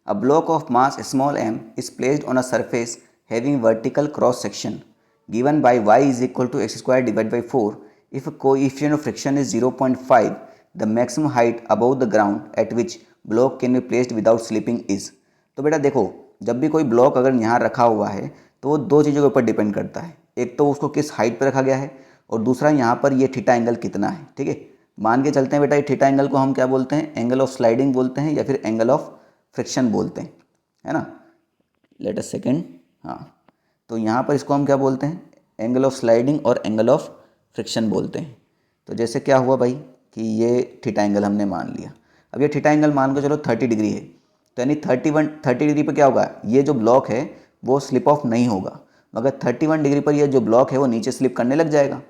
A block of mass small m is placed on a surface having vertical cross section given by y is equal to x square divided by 4. If coefficient of friction is 0.5, the maximum height above the ground at which block can be placed without slipping is. तो बेटा देखो, जब भी कोई block अगर यहाँ रखा हुआ है तो वो दो चीज़ों के ऊपर डिपेंड करता है। एक तो उसको किस हाइट पर रखा गया है और दूसरा यहाँ पर ये थीटा एंगल कितना है। ठीक है, मान के चलते हैं बेटा, ये थीटा एंगल को हम क्या बोलते हैं, एंगल ऑफ स्लाइडिंग बोलते हैं या फिर एंगल ऑफ फ्रिक्शन बोलते हैं, है ना। लेट अस सेकेंड, हाँ, तो यहाँ पर इसको हम क्या बोलते हैं, एंगल ऑफ स्लाइडिंग और एंगल ऑफ फ्रिक्शन बोलते हैं। तो जैसे क्या हुआ भाई कि ये थीटा एंगल हमने मान लिया। अब ये थीटा एंगल मान के चलो 30 डिग्री है, तो यानी 30 डिग्री पर क्या होगा, ये जो ब्लॉक है वो स्लिप ऑफ नहीं होगा, मगर 31 डिग्री पर ये जो ब्लॉक है वो नीचे स्लिप करने लग जाएगा।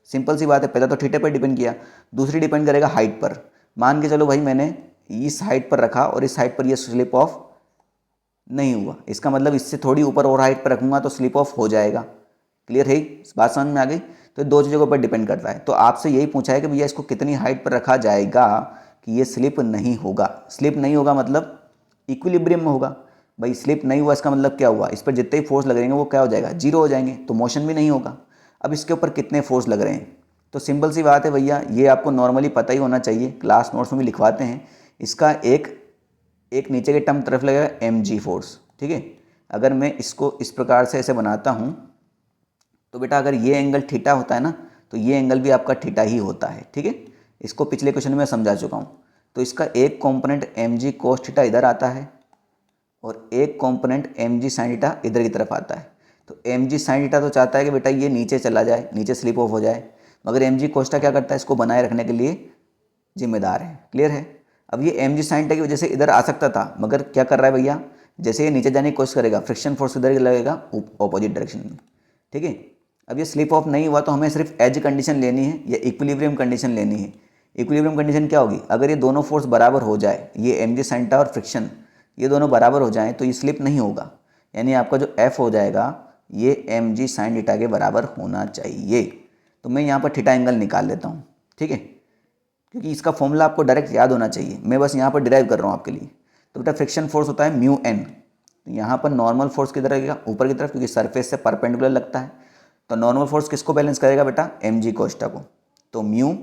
सिंपल सी बात है, पहला तो थीटे पर डिपेंड किया, दूसरी डिपेंड करेगा हाइट पर। मान के चलो भाई मैंने इस हाइट पर रखा और इस हाइट पर ये स्लिप ऑफ नहीं हुआ, इसका मतलब इससे थोड़ी ऊपर और हाइट पर रखूँगा तो स्लिप ऑफ हो जाएगा। क्लियर है, बात समझ में आ गई। तो दो चीज़ों के ऊपर डिपेंड करता है। तो आपसे यही पूछा है कि भैया इसको कितनी हाइट पर रखा जाएगा कि ये स्लिप नहीं होगा। स्लिप नहीं होगा मतलब इक्विलिब्रियम में होगा। भाई स्लिप नहीं हुआ इसका मतलब क्या हुआ, इस पर जितने ही फोर्स लगेंगे वो क्या हो जाएगा, जीरो हो जाएंगे, तो मोशन भी नहीं होगा। अब इसके ऊपर कितने फोर्स लग रहे हैं, तो सिंपल सी बात है भैया, ये आपको नॉर्मली पता ही होना चाहिए, क्लास नोट्स में भी लिखवाते हैं। इसका एक नीचे के टर्म तरफ लगेगा mg फोर्स। ठीक है, अगर मैं इसको इस प्रकार से ऐसे बनाता हूँ तो बेटा अगर ये एंगल थीटा होता है ना, तो ये एंगल भी आपका थीटा ही होता है। ठीक है, इसको पिछले क्वेश्चन में समझा चुका हूँ। तो इसका एक कंपोनेंट mg cos थीटा इधर आता है और एक कंपोनेंट mg sin थीटा इधर की तरफ आता है। तो mg sin थीटा तो चाहता है कि बेटा ये नीचे चला जाए, नीचे स्लिप ऑफ हो जाए, मगर mg cos थीटा क्या करता है, इसको बनाए रखने के लिए जिम्मेदार है। क्लियर है। अब ये mg sin थीटा की वजह से इधर आ सकता था, मगर क्या कर रहा है भैया, जैसे ये नीचे जाने की कोशिश करेगा, फ्रिक्शन फोर्स इधर लगेगा ऑपोजिट डायरेक्शन में। ठीक है, अब ये स्लिप ऑफ नहीं हुआ तो हमें सिर्फ एज कंडीशन लेनी है या इक्विलिब्रियम कंडीशन लेनी है। इक्विलिब्रियम कंडीशन क्या होगी, अगर ये दोनों फोर्स बराबर हो जाए, ये mg sin थीटा और फ्रिक्शन ये दोनों बराबर हो जाएं तो ये स्लिप नहीं होगा। यानी आपका जो F हो जाएगा ये mg sin थीटा के बराबर होना चाहिए। तो मैं यहाँ पर थीटा एंगल निकाल लेता हूँ। ठीक है, क्योंकि इसका फॉर्मूला आपको डायरेक्ट याद होना चाहिए, मैं बस यहाँ पर डिराइव कर रहा हूँ आपके लिए। तो बेटा फ्रिक्शन फोर्स होता है म्यू एन, तो यहाँ पर नॉर्मल फोर्स किधर रहेगा, ऊपर की तरफ, क्योंकि सरफेस से परपेंडिकुलर लगता है। तो नॉर्मल फोर्स किसको बैलेंस करेगा बेटा, mg cos थीटा को। तो म्यू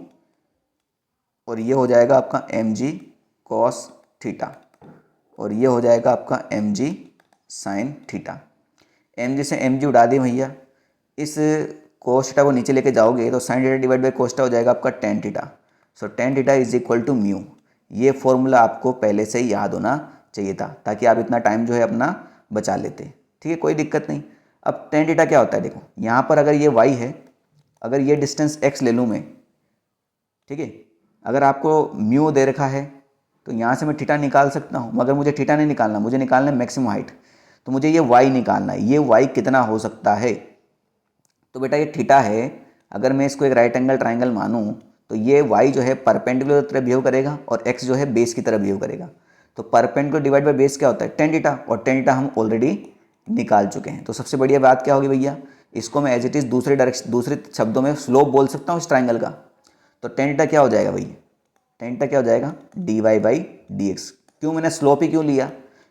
और ये हो जाएगा आपका mg cos थीटा और ये हो जाएगा आपका mg sin थीटा। mg से mg उड़ा दी भैया, इस cos थीटा को नीचे लेके जाओगे तो sin theta divide by cos theta हो जाएगा आपका tan theta. So tan theta is equal to mu. ये फॉर्मूला आपको पहले से ही याद होना चाहिए था, ताकि आप इतना टाइम जो है अपना बचा लेते। ठीक है, कोई दिक्कत नहीं। अब tan थीटा क्या होता है, देखो यहाँ पर अगर ये y है, अगर ये डिस्टेंस x ले लूँ मैं, ठीक है, अगर आपको म्यू दे रखा है तो यहाँ से मैं थीटा निकाल सकता हूँ, मगर मुझे थीटा नहीं निकालना, मुझे निकालना है मैक्सिमम हाइट। तो मुझे ये y निकालना है, ये y कितना हो सकता है। तो बेटा ये थीटा है, अगर मैं इसको एक राइट एंगल ट्राइंगल मानूँ तो ये y जो है परपेंडिकुलर की तरह बिहेव करेगा और x जो है बेस की तरह बिहेव करेगा। तो परपेंडिकुलर डिवाइड बाय बेस क्या होता है, tan थीटा, और tan थीटा हम ऑलरेडी निकाल चुके हैं। तो सबसे बढ़िया बात क्या होगी भैया, इसको मैं एज इट इज़ दूसरे शब्दों में स्लोप बोल सकता हूँ इस ट्राइंगल का। तो tan थीटा क्या हो जाएगा भैया, tan थीटा क्या हो जाएगा, dy बाई dx। क्यों मैंने स्लोप ही क्यों लिया,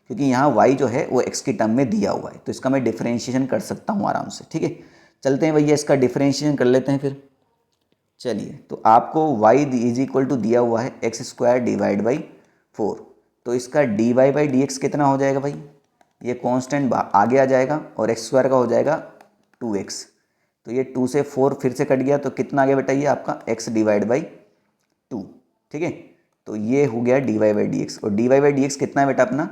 क्योंकि यहाँ y जो है वो x की टर्म में दिया हुआ है, तो इसका मैं डिफरेंशिएशन कर सकता हूँ आराम से। ठीक है, चलते हैं भैया इसका डिफरेंशिएशन कर लेते हैं फिर। चलिए, तो आपको y इज इक्वल टू दिया हुआ है एक्स स्क्वायर डिवाइड बाई 4। तो इसका dy बाई dx कितना हो जाएगा भाई, ये कांस्टेंट आगे आ जाएगा और एक्स स्क्वायर का हो जाएगा 2x। तो ये 2 से 4 फिर से कट गया, तो कितना आ गया बेटा, ये आपका x डिवाइड बाई 2। ठीक है, तो ये हो गया dy बाई dx, और dy बाई dx कितना है बेटा अपना,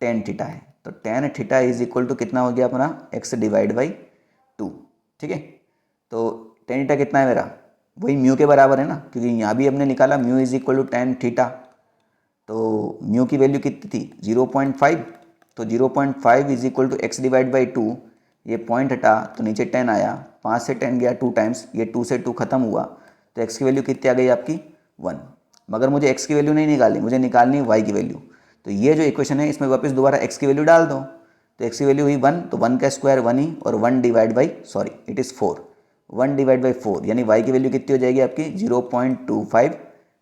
tan थीटा है। तो tan theta is equal to कितना हो गया अपना, x डिवाइड बाई 2। ठीक है, तो tan थीटा कितना है मेरा, वही म्यू के बराबर है ना, क्योंकि यहाँ भी हमने निकाला mu is equal to tan theta. तो म्यू की वैल्यू कितनी थी, 0.5। तो 0.5 is equal to X divide by 2। ये पॉइंट हटा तो नीचे 10 आया, 5 से 10 गया 2 टाइम्स, ये 2 से 2 खत्म हुआ, तो x की वैल्यू कितनी आ गई आपकी 1। मगर मुझे x की वैल्यू नहीं निकालनी, मुझे निकालनी है y की वैल्यू। तो ये जो इक्वेशन है इसमें वापस दोबारा x की वैल्यू डाल दो, तो x की वैल्यू हुई 1, तो 1 का स्क्वायर 1 ही, और 1 divide by it is 4, 1 divide by 4, यानी y की वैल्यू कितनी हो जाएगी आपकी 0.25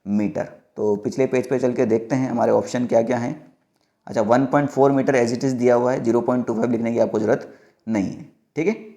मीटर। तो पिछले पेज पे चल के देखते हैं हमारे ऑप्शन क्या क्या हैं। अच्छा 1.4 मीटर एज इट इज़ दिया हुआ है, 0.25 लिखने की आपको ज़रूरत नहीं है। ठीक है।